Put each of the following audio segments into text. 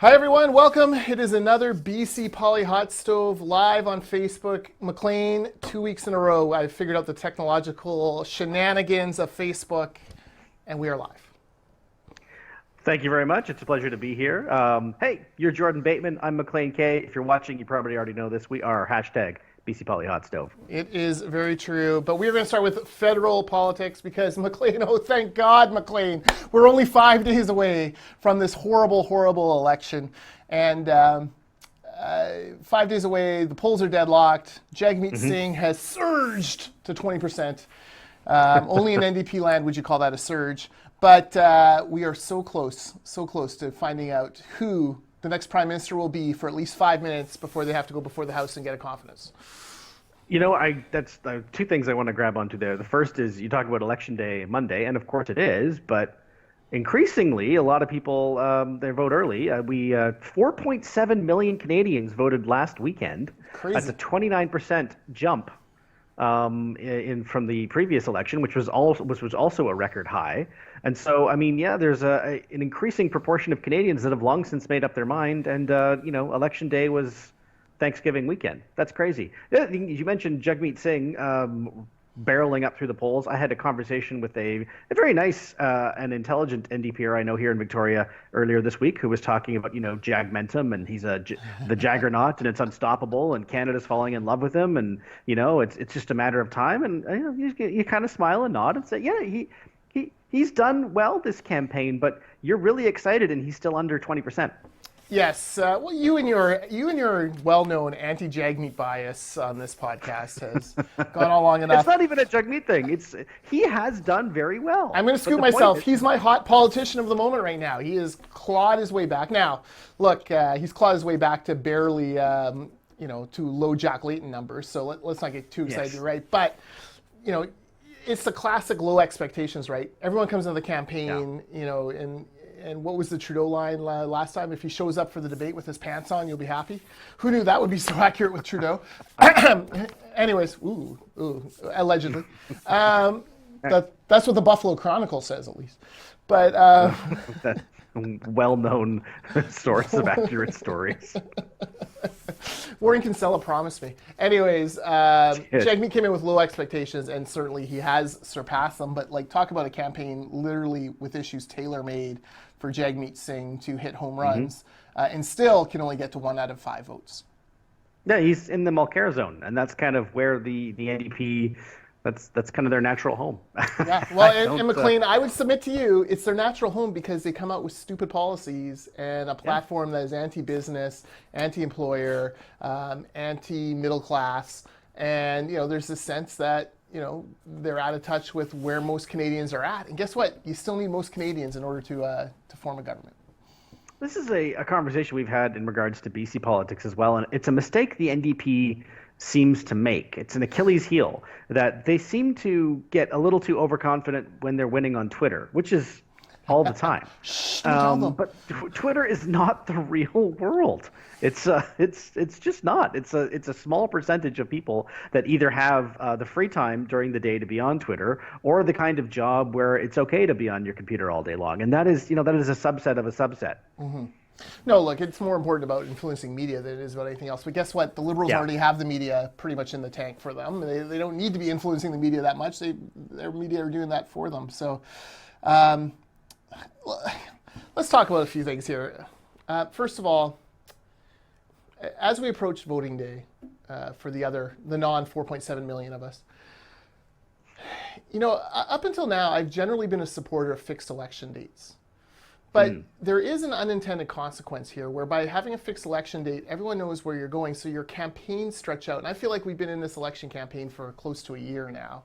Hi everyone, welcome. It is another BC Poly Hot Stove live on Facebook. Maclean, 2 weeks in a row, I figured out the technological shenanigans of Facebook, and we are live. Thank you very much. It's a pleasure to be here. Hey, you're Jordan Bateman. I'm Maclean K. If you're watching, you probably already know this. We are hashtag BC Poly Hot Stove. It is very true, but we're going to start with federal politics because Maclean, oh thank God, Maclean, we're only 5 days away from this horrible, horrible election. And 5 days away, the polls are deadlocked. Jagmeet Singh has surged to 20%. Only in NDP land would you call that a surge. But we are so close to finding out who the next prime minister will be for at least 5 minutes before they have to go before the House and get a confidence. You know, that's two things I want to grab onto there. The first is you talk about Election Day Monday, and of course it is, but increasingly a lot of people they vote early. 4.7 million Canadians voted last weekend. Crazy. That's a 29% jump from the previous election, which was also a record high. And so, I mean, yeah, there's an increasing proportion of Canadians that have long since made up their mind, and Election Day was Thanksgiving weekend. That's crazy. You mentioned Jagmeet Singh barreling up through the polls. I had a conversation with a very nice and intelligent NDPer I know here in Victoria earlier this week, who was talking about Jagmentum, and he's the jaggernaut, and it's unstoppable, and Canada's falling in love with him, and it's just a matter of time. And you kind of smile and nod and say, yeah, he's done well this campaign, but you're really excited, and he's still under 20%. Yes, well, you and your well-known anti-Jagmeet bias on this podcast has gone on long enough. It's not even a Jagmeet thing. He has done very well. I'm going to scoop myself. He's my hot politician of the moment right now. He has clawed his way back. Now, look, he's clawed his way back to barely, to low Jack Layton numbers. So let's not get too excited, right? But it's the classic low expectations, right? Everyone comes into the campaign, and what was the Trudeau line last time? If he shows up for the debate with his pants on, you'll be happy. Who knew that would be so accurate with Trudeau? Anyways, allegedly. That's what the Buffalo Chronicle says, at least. But that well-known source of accurate stories. Warren Kinsella promised me. Anyways, Jagmeet came in with low expectations, and certainly he has surpassed them. But talk about a campaign literally with issues tailor-made for Jagmeet Singh to hit home runs, and still can only get to 1 out of 5 votes. Yeah, he's in the Mulcair zone, and that's kind of where the NDP. That's kind of their natural home. Yeah, well, and Maclean, I would submit to you, it's their natural home because they come out with stupid policies and a platform that is anti-business, anti-employer, anti-middle class, and there's this sense that they're out of touch with where most Canadians are at. And guess what? You still need most Canadians in order to form a government. This is a conversation we've had in regards to BC politics as well, and it's a mistake the NDP seems to make. It's an Achilles heel that they seem to get a little too overconfident when they're winning on Twitter, which is all the time. But Twitter is not the real world. It's just not. It's a small percentage of people that either have the free time during the day to be on Twitter, or the kind of job where it's okay to be on your computer all day long. And that is a subset of a subset. Mm-hmm. No, look, it's more important about influencing media than it is about anything else. But guess what? The Liberals already have the media pretty much in the tank for them. They don't need to be influencing the media that much. Their media are doing that for them. So let's talk about a few things here. First of all, as we approach voting day for the non 4.7 million of us, up until now, I've generally been a supporter of fixed election dates. But there is an unintended consequence here, where by having a fixed election date, everyone knows where you're going, so your campaigns stretch out. And I feel like we've been in this election campaign for close to a year now,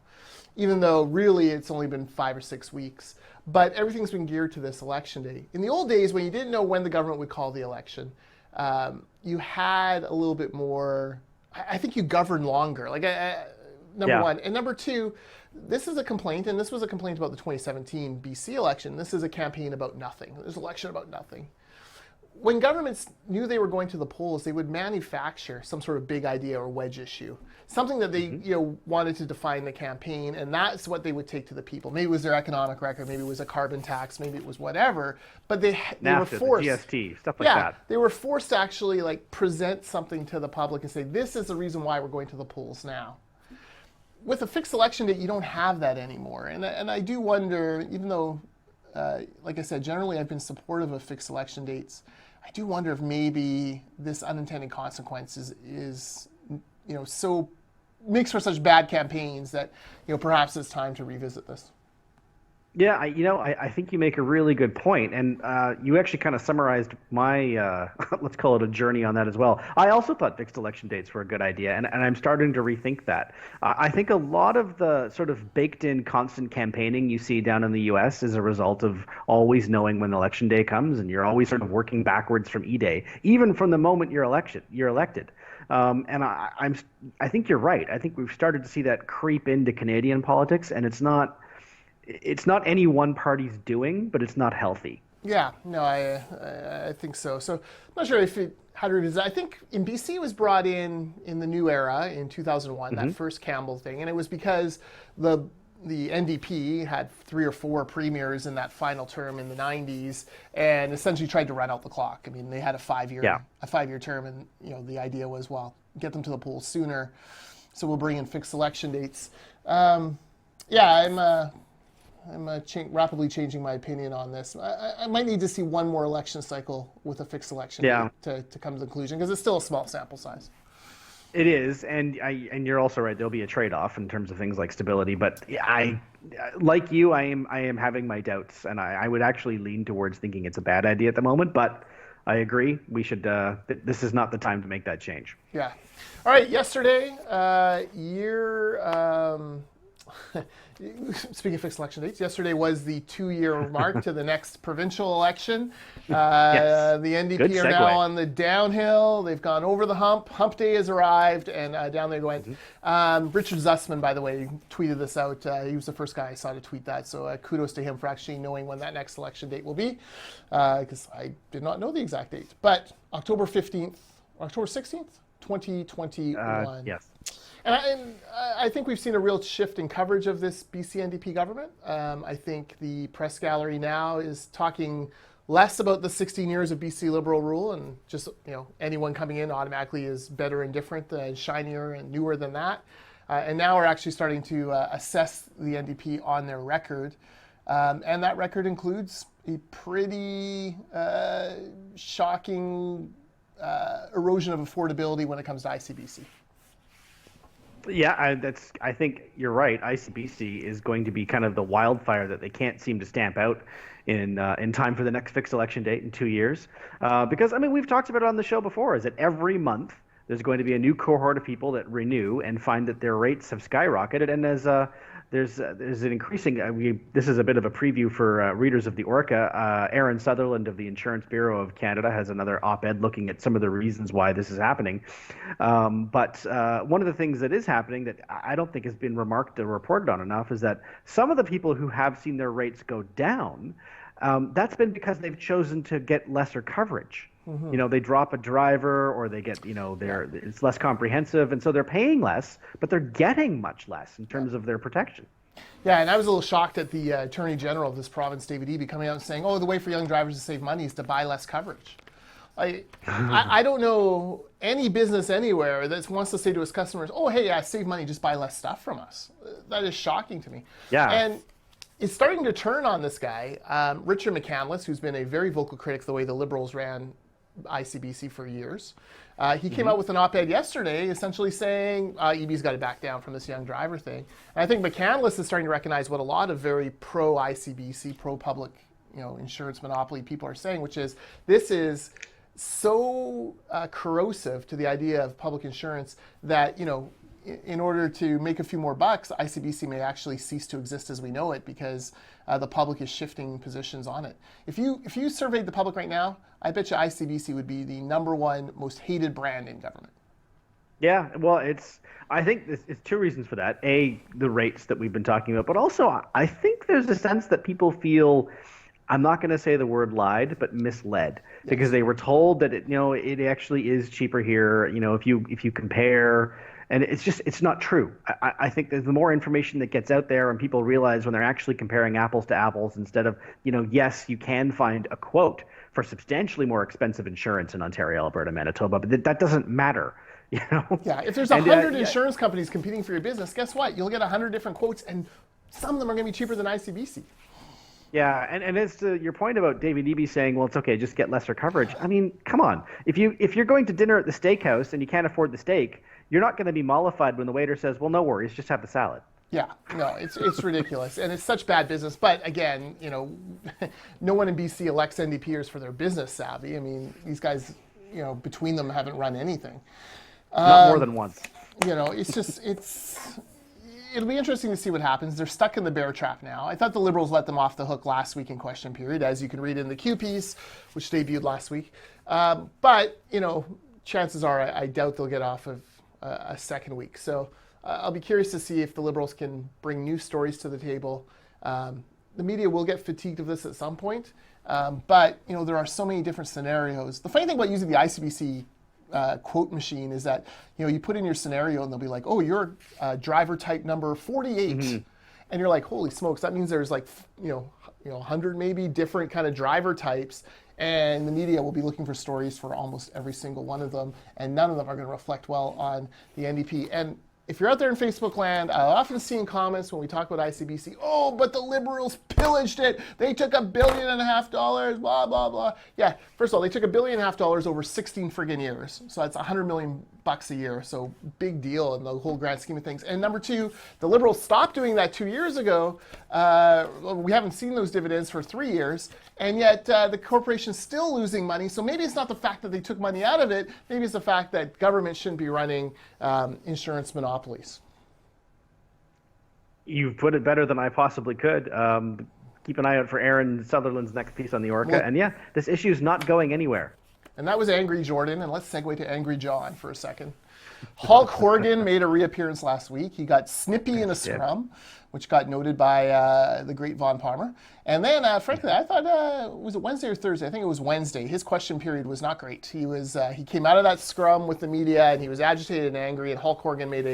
even though really it's only been 5 or 6 weeks. But everything's been geared to this election day. In the old days, when you didn't know when the government would call the election, you had a little bit more, I think you governed longer. Number one. And number two, this is a complaint, and this was a complaint about the 2017 BC election. This is a campaign about nothing. There's an election about nothing. when governments knew they were going to the polls, they would manufacture some sort of big idea or wedge issue, something that they wanted to define the campaign, and that's what they would take to the people. Maybe it was their economic record, maybe it was a carbon tax, maybe it was whatever. But they were forced, the GST, stuff like that. They were forced to actually like present something to the public and say, this is the reason why we're going to the polls now. With a fixed election date, you don't have that anymore, and I do wonder, even though, like I said, generally I've been supportive of fixed election dates, I do wonder if maybe this unintended consequences is so makes for such bad campaigns that perhaps it's time to revisit this. Yeah, I think you make a really good point, and you actually kind of summarized my, let's call it a journey on that as well. I also thought fixed election dates were a good idea, and I'm starting to rethink that. I think a lot of the sort of baked-in constant campaigning you see down in the U.S. is a result of always knowing when election day comes, and you're always sort of working backwards from E-Day, even from the moment you're elected. And I think you're right. I think we've started to see that creep into Canadian politics, and it's not any one party's doing, but it's not healthy. Yeah, no, I think so. So I'm not sure how to revisit. I think in BC it was brought in the new era in 2001, that first Campbell thing, and it was because the NDP had 3 or 4 premiers in that final term in the 90s, and essentially tried to run out the clock. I mean, they had a 5-year term, and the idea was, well, get them to the polls sooner, so we'll bring in fixed election dates. I'm rapidly changing my opinion on this. I might need to see one more election cycle with a fixed election date to come to the conclusion, because it's still a small sample size. It is, and you're also right. There'll be a trade-off in terms of things like stability. But I am having my doubts, and I would actually lean towards thinking it's a bad idea at the moment. But I agree. We should. This is not the time to make that change. Yeah. All right. Yesterday, speaking of fixed election dates, yesterday was the 2-year mark to the next provincial election. Yes. The NDP are now on the downhill. They've gone over the hump. Hump day has arrived, and down they went. Richard Zussman, by the way, tweeted this out. He was the first guy I saw to tweet that, so kudos to him for actually knowing when that next election date will be, because I did not know the exact date. But October 16th, 2021. Yes. And I think we've seen a real shift in coverage of this BC NDP government. I think the press gallery now is talking less about the 16 years of BC Liberal rule, and just anyone coming in automatically is better and different and shinier and newer than that. And now we're actually starting to assess the NDP on their record. And that record includes a pretty shocking erosion of affordability when it comes to ICBC. Yeah, I think you're right. ICBC is going to be kind of the wildfire that they can't seem to stamp out in time for the next fixed election date in 2 years. Because, I mean, we've talked about it on the show before, is that every month there's going to be a new cohort of people that renew and find that their rates have skyrocketed. And there's an increasing, this is a bit of a preview for readers of the Orca. Aaron Sutherland of the Insurance Bureau of Canada has another op-ed looking at some of the reasons why this is happening. But one of the things that is happening that I don't think has been remarked or reported on enough is that some of the people who have seen their rates go down, that's been because they've chosen to get lesser coverage. Mm-hmm. They drop a driver, or they get, it's less comprehensive, and so they're paying less, but they're getting much less in terms of their protection. Yeah, and I was a little shocked at the Attorney General of this province, David Eby, coming out and saying, the way for young drivers to save money is to buy less coverage. I don't know any business anywhere that wants to say to its customers, save money, just buy less stuff from us. That is shocking to me. Yeah. And it's starting to turn on this guy, Richard McCandless, who's been a very vocal critic of the way the Liberals ran ICBC for years. He came out with an op-ed yesterday essentially saying EB's got to back down from this young driver thing. And I think McCandless is starting to recognize what a lot of very pro-ICBC, pro-public insurance monopoly people are saying, which is this is so corrosive to the idea of public insurance that, in order to make a few more bucks, ICBC may actually cease to exist as we know it, because the public is shifting positions on it. If you surveyed the public right now, I bet you ICBC would be the #1 most hated brand in government. Yeah, well, I think it's 2 reasons for that. A, the rates that we've been talking about, but also I think there's a sense that people feel I'm not going to say the word lied, but misled, because they were told that it actually is cheaper here. If you compare, and it's not true. I think that the more information that gets out there and people realize when they're actually comparing apples to apples, instead of, yes, you can find a quote for substantially more expensive insurance in Ontario, Alberta, Manitoba, but that doesn't matter. Yeah, if there's 100 insurance companies competing for your business, guess what? You'll get 100 different quotes, and some of them are going to be cheaper than ICBC. Yeah, and as to your point about David Eby saying, well, it's okay, just get lesser coverage. I mean, come on. If you're going to dinner at the steakhouse and you can't afford the steak, you're not going to be mollified when the waiter says, well, no worries, just have the salad. Yeah, no, it's ridiculous, and it's such bad business. But again, no one in BC elects NDPers for their business savvy. I mean, these guys, between them haven't run anything. Not more than once. It'll be interesting to see what happens. They're stuck in the bear trap now. I thought the Liberals let them off the hook last week in question period, as you can read in the Q piece, which debuted last week. But chances are I doubt they'll get off of a second week. So I'll be curious to see if the Liberals can bring new stories to the table. The media will get fatigued of this at some point, but there are so many different scenarios. The funny thing about using the ICBC quote machine is that you put in your scenario and they'll be like, oh, you're driver type number 48, and you're like, holy smokes, that means there's like 100 maybe different kind of driver types, and the media will be looking for stories for almost every single one of them, and none of them are going to reflect well on the NDP. And if you're out there in Facebook land, I'll often see in comments when we talk about ICBC, oh, but the Liberals pillaged it. They took $1.5 billion, blah, blah, blah. Yeah, first of all, they took $1.5 billion over 16 friggin' years. So that's $100 million a year. So big deal in the whole grand scheme of things. And number two, the Liberals stopped doing that 2 years ago. We haven't seen those dividends for 3 years. And yet the corporation's still losing money. So maybe it's not the fact that they took money out of it. Maybe it's the fact that government shouldn't be running insurance monopolies. You've put it better than I possibly could. Keep an eye out for Aaron Sutherland's next piece on the Orca. Well, and yeah, this issue is not going anywhere. And that was Angry Jordan. And let's segue to Angry John for a second. Hulk Horgan made a reappearance last week. He got snippy in a scrum, which got noted by the great Vaughn Palmer. And then, frankly, I thought, was it Wednesday or Thursday? I think it was Wednesday. His question period was not great. He came out of that scrum with the media, and he was agitated and angry. And Hulk Horgan made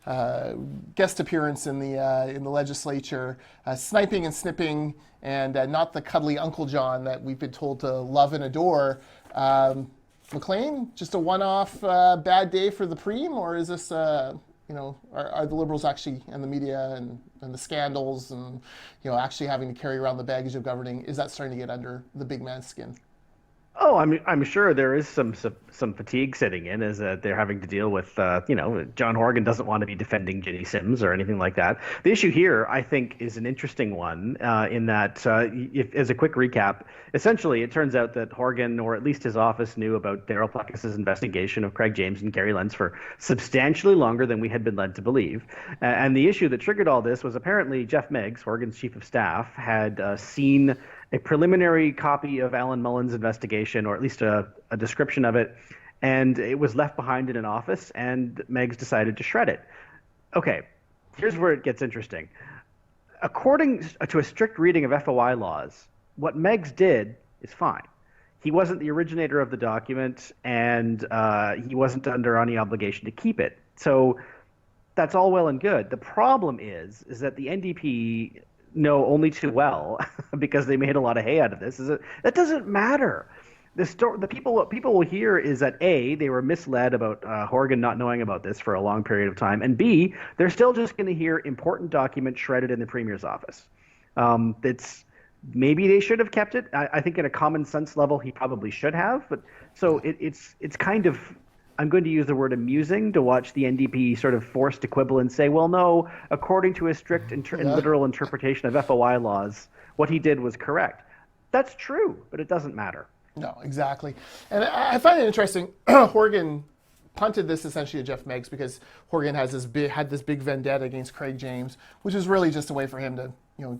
a guest appearance in the legislature, sniping and snipping, and not the cuddly Uncle John that we've been told to love and adore. Maclean, just a one-off bad day for the Preem, or is this, are the Liberals actually, and the media and the scandals and, actually having to carry around the baggage of governing, is that starting to get under the big man's skin? Oh, I'm sure there is some fatigue setting in, as they're having to deal with, John Horgan doesn't want to be defending Ginny Sims or anything like that. The issue here, I think, is an interesting one in that, as a quick recap, essentially it turns out that Horgan, or at least his office, knew about Darryl Pluckus' investigation of Craig James and Gary Lenz for substantially longer than we had been led to believe. And the issue that triggered all this was apparently Jeff Meggs, Horgan's chief of staff, had seen a preliminary copy of Alan Mullen's investigation, or at least a description of it, and it was left behind in an office, and Meggs decided to shred it. Okay, here's where it gets interesting. According to a strict reading of FOI laws, what Meggs did is fine. He wasn't the originator of the document, and he wasn't under any obligation to keep it. So that's all well and good. The problem is that the NDP know only too well, because they made a lot of hay out of this, is that doesn't matter. What people will hear is that A, they were misled about Horgan not knowing about this for a long period of time, and B, they're still just going to hear important documents shredded in the Premier's office. Maybe they should have kept it. I think at a common sense level, he probably should have. But so it's kind of, I'm going to use the word amusing, to watch the NDP sort of forced to quibble and say, well, no, according to a strict and literal interpretation of FOI laws, what he did was correct. That's true, but it doesn't matter. No, exactly. And I find it interesting. Horgan punted this essentially to Jeff Meggs because Horgan had this big vendetta against Craig James, which is really just a way for him to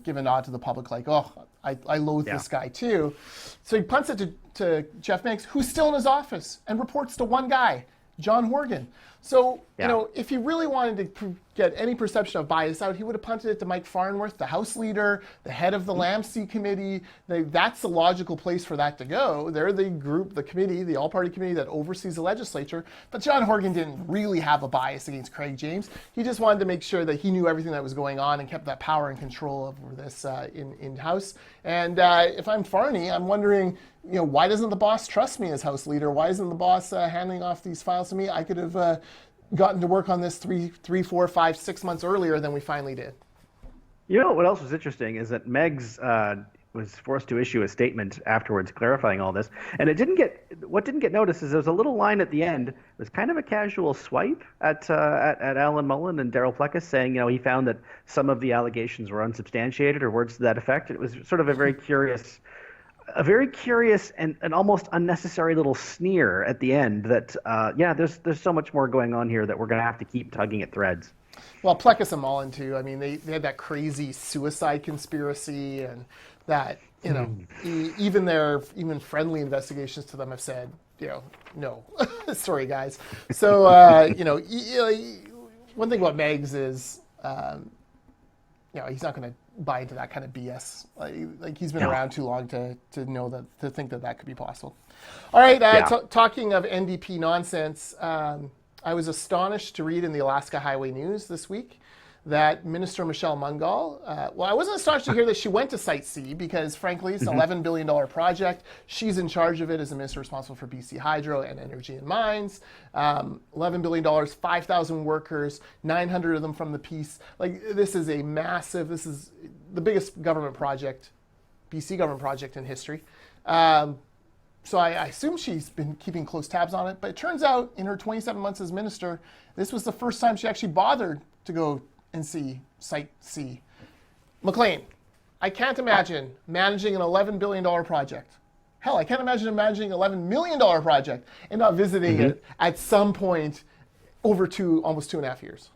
give a nod to the public, like, oh, I loathe this guy too. So he punts it to Jeff Meggs, who's still in his office and reports to one guy, John Horgan. So if he really wanted get any perception of bias out, he would have punted it to Mike Farnworth, the House Leader, the head of the Lamsey Committee. That's the logical place for that to go. They're the group, the committee, the all-party committee that oversees the legislature. But John Horgan didn't really have a bias against Craig James. He just wanted to make sure that he knew everything that was going on and kept that power and control over this in-house. And if I'm Farney, I'm wondering, why doesn't the boss trust me as House Leader? Why isn't the boss handing off these files to me? I could have gotten to work on this 3, 4, 5, 6 months earlier than we finally did. What else was interesting is that Meggs was forced to issue a statement afterwards clarifying all this, and what didn't get noticed is there was a little line at the end. It was kind of a casual swipe at Alan Mullen and Darryl Plecas, saying he found that some of the allegations were unsubstantiated or words to that effect. It was sort of a very curious and almost unnecessary little sneer at the end that, there's so much more going on here that we're going to have to keep tugging at threads. Well, Plecas and Mullen, too. I mean, they had that crazy suicide conspiracy, and that, even friendly investigations to them have said, no. Sorry, guys. So, one thing about Meggs is, he's not going to buy into that kind of BS. Like he's been around too long to think that could be possible. All right, talking of NDP nonsense, I was astonished to read in the Alaska Highway News this week that Minister Michelle Mungal, I wasn't astonished to hear that she went to Site C because, frankly, it's an $11 billion project. She's in charge of it as the minister responsible for BC Hydro and Energy and Mines. $11 billion, 5,000 workers, 900 of them from the Peace. This is the biggest government project, BC government project in history. So I assume she's been keeping close tabs on it. But it turns out in her 27 months as minister, this was the first time she actually bothered to go and see Site C. Maclean, I can't imagine managing an $11 billion project. Hell, I can't imagine managing an $11 million project and not visiting it at some point over almost 2.5 years.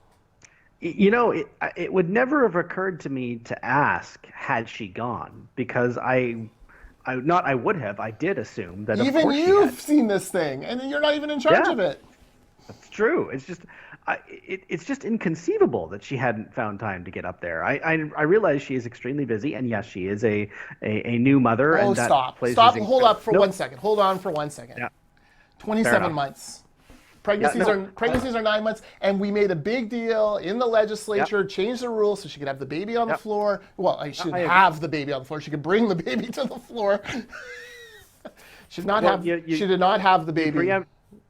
It would never have occurred to me to ask had she gone, because I did assume that even you've seen this thing and you're not even in charge of it. That's true. It's just inconceivable that she hadn't found time to get up there. I realize she is extremely busy, and yes, she is a new mother. Oh, and that stop! Hold up for 1 second. Hold on for 1 second. Yeah. 27 months. Pregnancies are 9 months, and we made a big deal in the legislature, changed the rules so she could have the baby on the floor. Well, she should have the baby on the floor. She could bring the baby to the floor. She did not have the baby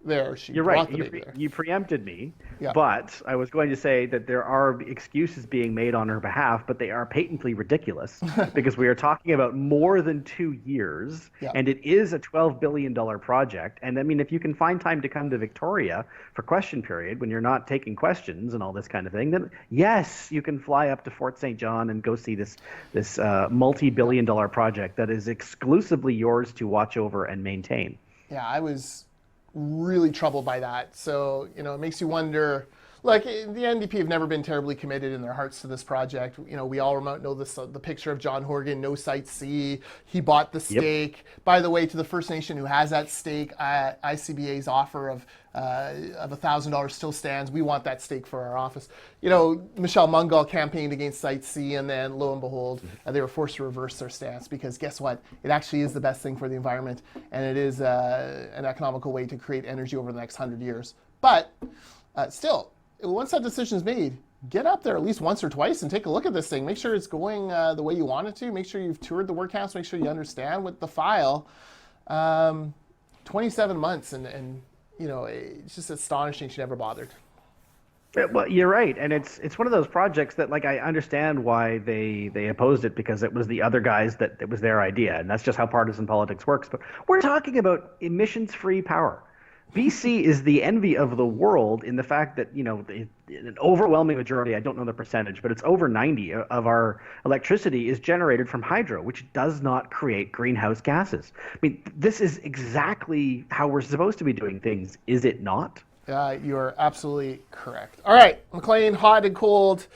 there. You're right. You preempted me, but I was going to say that there are excuses being made on her behalf, but they are patently ridiculous because we are talking about more than 2 years, and it is a $12 billion project. And I mean, if you can find time to come to Victoria for question period when you're not taking questions and all this kind of thing, then yes, you can fly up to Fort St. John and go see this multi-billion dollar project that is exclusively yours to watch over and maintain. Yeah, I was really troubled by that. So, it makes you wonder, the NDP have never been terribly committed in their hearts to this project. We all know this, the picture of John Horgan, no Site C. He bought the stake. By the way, to the First Nation who has that stake, ICBA's offer of $1,000 still stands. We want that stake for our office. Michelle Mungal campaigned against Site C, and then lo and behold, they were forced to reverse their stance because guess what? It actually is the best thing for the environment, and it is an economical way to create energy over the next 100 years. But still, once that decision is made, get up there at least once or twice and take a look at this thing. Make sure it's going the way you want it to. Make sure you've toured the workhouse. Make sure you understand with the file. 27 months, and it's just astonishing she never bothered. Well, you're right, and it's one of those projects that, I understand why they opposed it, because it was the other guys that it was their idea, and that's just how partisan politics works. But we're talking about emissions-free power. BC is the envy of the world in the fact that, an overwhelming majority, I don't know the percentage, but it's over 90 of our electricity is generated from hydro, which does not create greenhouse gases. I mean, this is exactly how we're supposed to be doing things, is it not? You're absolutely correct. All right, Maclean, hot and cold.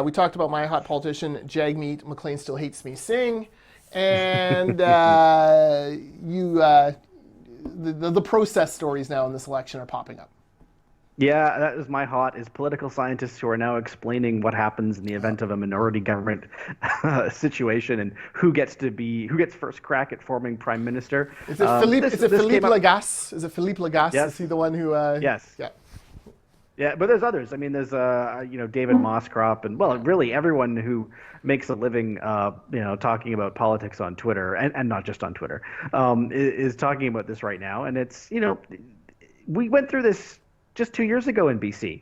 We talked about my hot politician, Jagmeet. Maclean still hates me sing. And the process stories now in this election are popping up. Yeah, that is my hot, is political scientists who are now explaining what happens in the event of a minority government situation and who gets first crack at forming prime minister. Is it Philippe? Is it This Philippe came up. Lagasse? Is it Philippe Lagasse? Is Yes, he the one who? yes. Yeah. Yeah, but there's others. I mean, there's David Moscrop, and well, really everyone who makes a living, talking about politics on Twitter, and not just on Twitter, is talking about this right now. And it's, we went through this just 2 years ago in BC.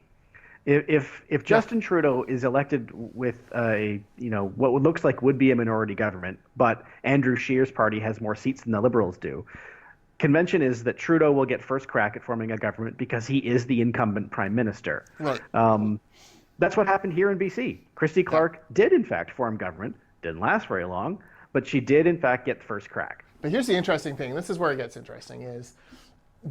If Justin Trudeau is elected with what looks like would be a minority government, but Andrew Scheer's party has more seats than the Liberals do, convention is that Trudeau will get first crack at forming a government because he is the incumbent prime minister. Right. That's what happened here in BC. Christy Clark did, in fact, form government. Didn't last very long, but she did, in fact, get first crack. But here's the interesting thing. This is where it gets interesting is,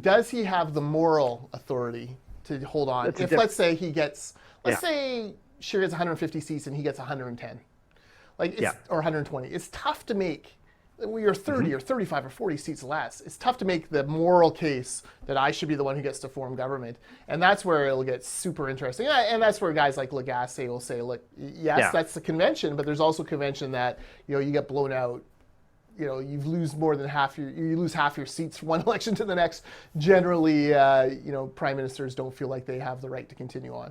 does he have the moral authority to hold on? If, let's say, he gets, let's say Scheer gets 150 seats and he gets 110, or 120. It's tough to make. When you're 30 or 35 or 40 seats less, it's tough to make the moral case that I should be the one who gets to form government. And that's where it'll get super interesting. And that's where guys like Lagasse will say, look, yes, that's the convention, but there's also convention that, you get blown out. You lose more than you lose half your seats from one election to the next. Generally, prime ministers don't feel like they have the right to continue on.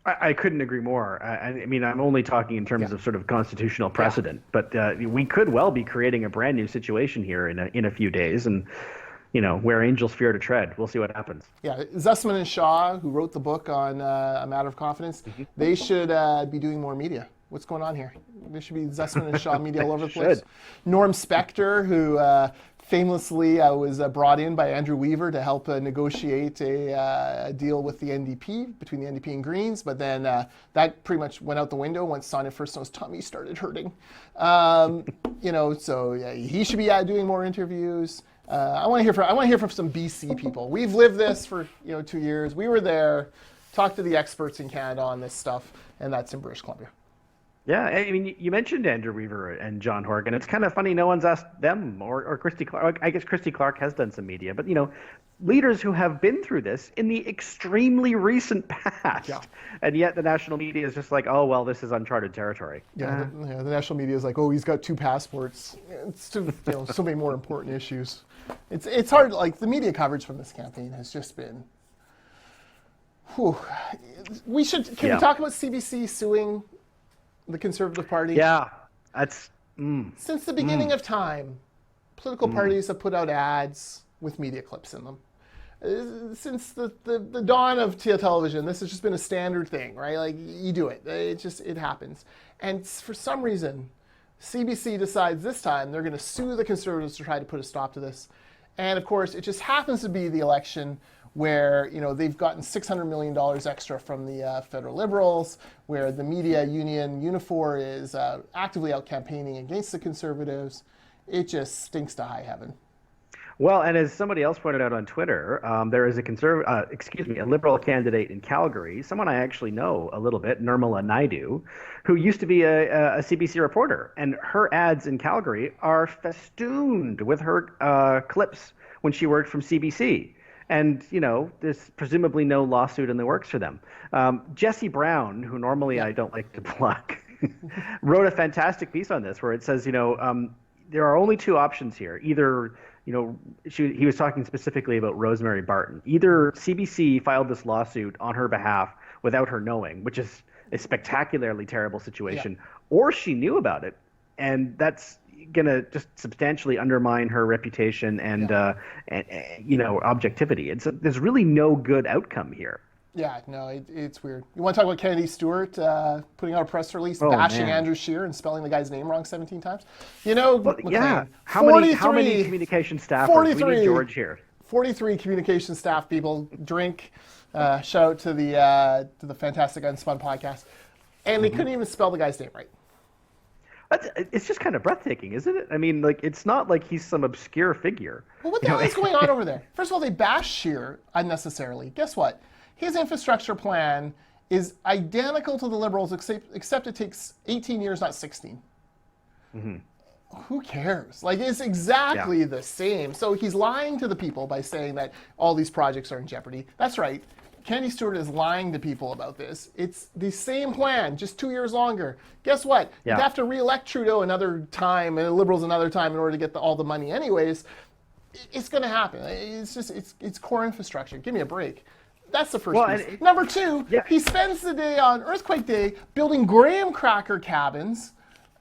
I couldn't agree more. I mean, I'm only talking in terms of sort of constitutional precedent, but we could well be creating a brand new situation here in a few days, and where angels fear to tread. We'll see what happens. Yeah, Zussman and Shaw, who wrote the book on A Matter of Confidence, they should be doing more media. What's going on here? There should be Zussman and Shaw media all over the place. Norm Spector, who famously was brought in by Andrew Weaver to help negotiate a deal with the NDP, between the NDP and Greens, but then that pretty much went out the window once Sonia Furstenow's tummy started hurting. So he should be doing more interviews. I want to hear from some BC people. We've lived this for 2 years. We were there, talked to the experts in Canada on this stuff, and that's in British Columbia. Yeah, I mean, you mentioned Andrew Weaver and John Horgan. It's kind of funny no one's asked them or Christy Clark. I guess Christy Clark has done some media, but leaders who have been through this in the extremely recent past, and yet the national media is just like, oh well, this is uncharted territory. The national media is like, oh, he's got 2 passports. It's too, so many more important issues. It's hard. Like the media coverage from this campaign has just been. Whew. Can we talk about CBC suing the Conservative Party? Yeah, that's... Since the beginning of time, political parties have put out ads with media clips in them. Since the dawn of television, this has just been a standard thing, right? Like, you do it. It happens. And for some reason, CBC decides this time they're going to sue the Conservatives to try to put a stop to this. And of course, it just happens to be the election where they've gotten $600 million extra from the federal Liberals, where the media union Unifor is actively out campaigning against the Conservatives. It just stinks to high heaven. Well, and as somebody else pointed out on Twitter, there is a Liberal candidate in Calgary, someone I actually know a little bit, Nirmala Naidu, who used to be a CBC reporter, and her ads in Calgary are festooned with her clips when she worked from CBC. And, there's presumably no lawsuit in the works for them. Jesse Brown, who normally I don't like to plug, wrote a fantastic piece on this where it says, there are only 2 options here. Either, he was talking specifically about Rosemary Barton. Either CBC filed this lawsuit on her behalf without her knowing, which is a spectacularly terrible situation, or she knew about it, and that's going to just substantially undermine her reputation and objectivity. There's really no good outcome here. Yeah, no, it's weird. You want to talk about Kennedy Stewart putting out a press release bashing Andrew Scheer and spelling the guy's name wrong 17 times? Maclean, how many communication staff? 43, we need George here. 43 communication staff people drink. Shout out to the fantastic Unspun podcast, and they couldn't even spell the guy's name right. It's just kind of breathtaking, isn't it? I mean, it's not like he's some obscure figure. Well, what the hell is going on over there? First of all, they bash Scheer unnecessarily. Guess what? His infrastructure plan is identical to the Liberals, except it takes 18 years, not 16. Who cares? It's exactly the same. So he's lying to the people by saying that all these projects are in jeopardy. That's right. Candy Stewart is lying to people about this. It's the same plan, just 2 years longer. Guess what? Yeah. You'd have to re-elect Trudeau another time and the Liberals another time in order to get all the money anyways. It's going to happen. It's core infrastructure. Give me a break. That's the first piece. Number two, he spends the day on Earthquake Day building graham cracker cabins.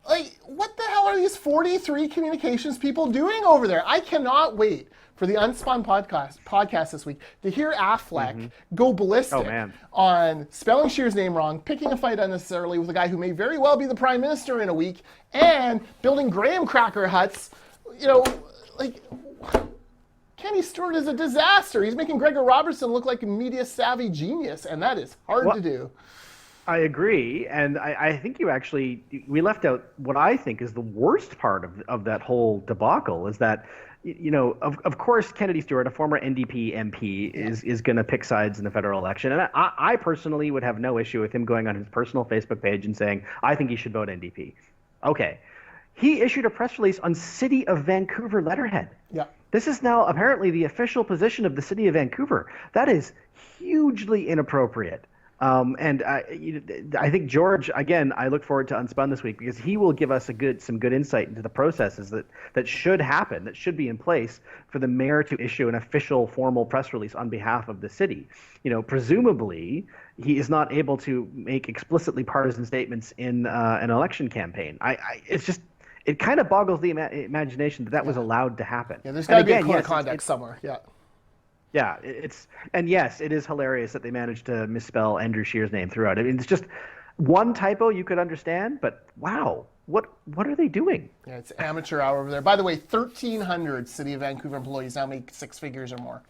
Like, what the hell are these 43 communications people doing over there? I cannot wait for the Unspun podcast this week to hear Affleck go ballistic on spelling Scheer's name wrong, picking a fight unnecessarily with a guy who may very well be the prime minister in a week, and building graham cracker huts. You know, like, Kenny Stewart is a disaster. He's making Gregor Robertson look like a media savvy genius, and that is hard to do. I agree, and I think we left out what I think is the worst part of that whole debacle is that, you know, of course, Kennedy Stewart, a former NDP MP, is going to pick sides in the federal election, and I personally would have no issue with him going on his personal Facebook page and saying, I think he should vote NDP. Okay. He issued a press release on City of Vancouver letterhead. Yeah. This is now apparently the official position of the City of Vancouver. That is hugely inappropriate. And I think George, again, I look forward to Unspun this week because he will give us some good insight into the processes that should happen, that should be in place for the mayor to issue an official formal press release on behalf of the city. You know, presumably he is not able to make explicitly partisan statements in an election campaign. It kind of boggles the imagination that was allowed to happen. Yeah, there's got to be a code of conduct somewhere. Yeah. Yeah, yes, it is hilarious that they managed to misspell Andrew Scheer's name throughout. I mean, it's just one typo you could understand, but wow, what are they doing? Yeah, it's amateur hour over there. By the way, 1,300 City of Vancouver employees now make six figures or more.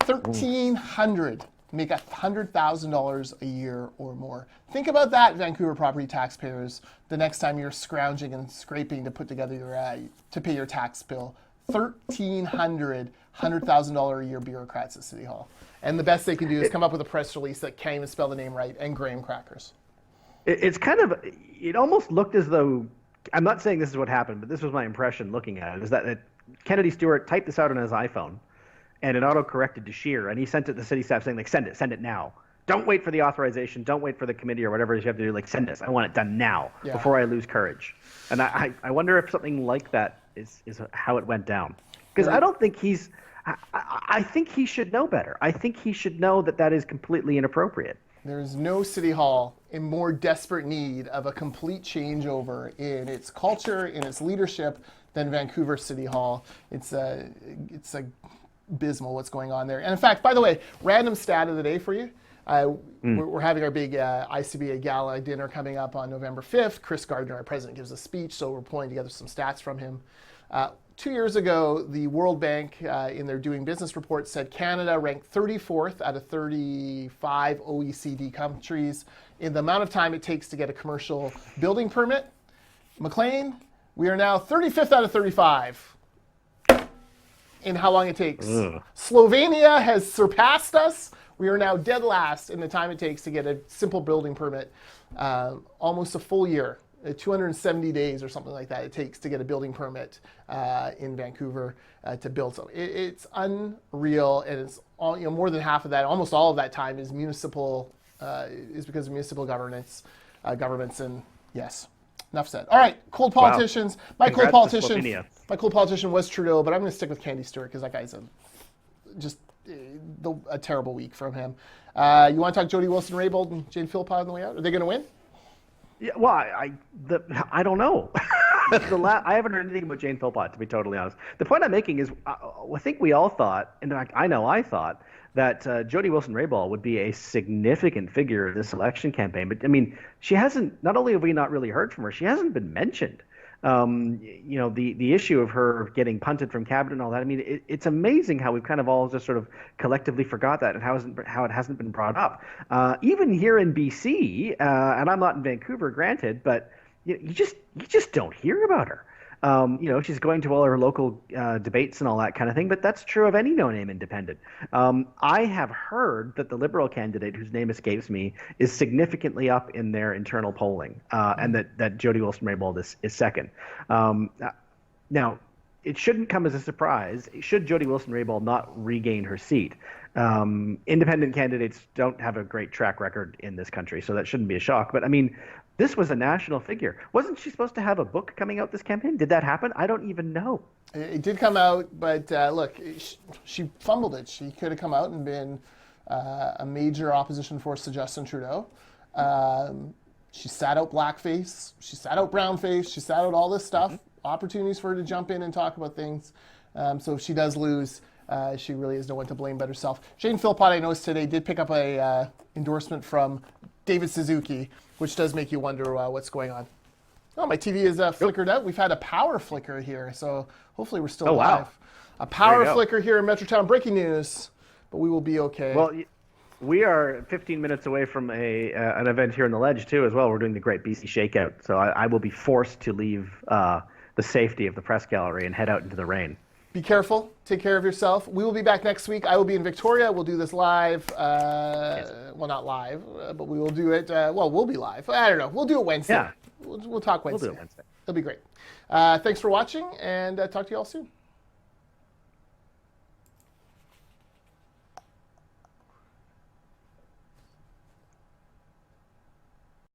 1,300 make $100,000 a year or more. Think about that, Vancouver property taxpayers, the next time you're scrounging and scraping to put together to pay your tax bill. 1,300 $100,000 a year bureaucrats at City Hall. And the best they can do is come up with a press release that can't even spell the name right, and graham crackers. It almost looked as though, I'm not saying this is what happened, but this was my impression looking at it, is that Kennedy Stewart typed this out on his iPhone, and it auto-corrected to Scheer, and he sent it to the city staff saying, like, send it now. Don't wait for the authorization. Don't wait for the committee or whatever you have to do. Like, send this. I want it done now before I lose courage. And I wonder if something like that is how it went down. Because I don't think I think he should know better. I think he should know that is completely inappropriate. There's no city hall in more desperate need of a complete changeover in its culture, in its leadership, than Vancouver City Hall. It's abysmal what's going on there. And in fact, by the way, random stat of the day for you. We're having our big ICBA gala dinner coming up on November 5th. Chris Gardner, our president, gives a speech, so we're pulling together some stats from him. 2 years ago, the World Bank, in their Doing Business report, said Canada ranked 34th out of 35 OECD countries in the amount of time it takes to get a commercial building permit. Maclean, we are now 35th out of 35 in how long it takes. Ugh. Slovenia has surpassed us. We are now dead last in the time it takes to get a simple building permit, almost a full year. 270 days or something like that it takes to get a building permit in Vancouver to build something. It's unreal, and it's more than half of that, almost all of that time is municipal, is because of municipal governments, and yes, enough said. All right, cold politicians. Wow. My cold politician was Trudeau, but I'm going to stick with Candy Stewart because that guy's a terrible week from him. You want to talk Jody Wilson-Raybould and Jane Philpott on the way out? Are they going to win? Yeah, well, I don't know. I haven't heard anything about Jane Philpott, to be totally honest. The point I'm making is, I think we all thought, in fact, I thought that Jody Wilson-Raybould would be a significant figure in this election campaign. But I mean, she hasn't. Not only have we not really heard from her, she hasn't been mentioned. The issue of her getting punted from cabinet and all that. I mean, it's amazing how we've kind of all just sort of collectively forgot that and how it hasn't been brought up. Even here in BC, and I'm not in Vancouver, granted, but you just don't hear about her. She's going to all her local debates and all that kind of thing, but that's true of any no-name independent. I have heard that the Liberal candidate, whose name escapes me, is significantly up in their internal polling, and that Jody Wilson-Raybould is second. Now, it shouldn't come as a surprise, should Jody Wilson-Raybould not regain her seat, Independent candidates don't have a great track record in this country, so that shouldn't be a shock. But I mean, this was a national figure. Wasn't she supposed to have a book coming out this campaign? Did that happen? I don't even know. It did come out, but look, she fumbled it. She could have come out and been a major opposition force to Justin Trudeau. She sat out blackface. She sat out brownface. She sat out all this stuff. Opportunities for her to jump in and talk about things. So if she does lose, she really is no one to blame but herself. Jane Philpott, I noticed today, did pick up a endorsement David Suzuki, which does make you wonder what's going on. Oh, my TV is flickered out. We've had a power flicker here, so hopefully we're still live. Wow. A power flicker here in Metrotown. Breaking news, but we will be okay. Well, we are 15 minutes away from an event here in the Ledge, too, as well. We're doing the Great BC Shakeout, so I will be forced to leave the safety of the press gallery and head out into the rain. Be careful. Take care of yourself. We will be back next week. I will be in Victoria. We'll do this live. Yes. Well, not live, but we will do it. We'll be live. I don't know. We'll do it Wednesday. Yeah. We'll talk Wednesday. We'll do it Wednesday. It'll be great. Thanks for watching, and talk to you all soon.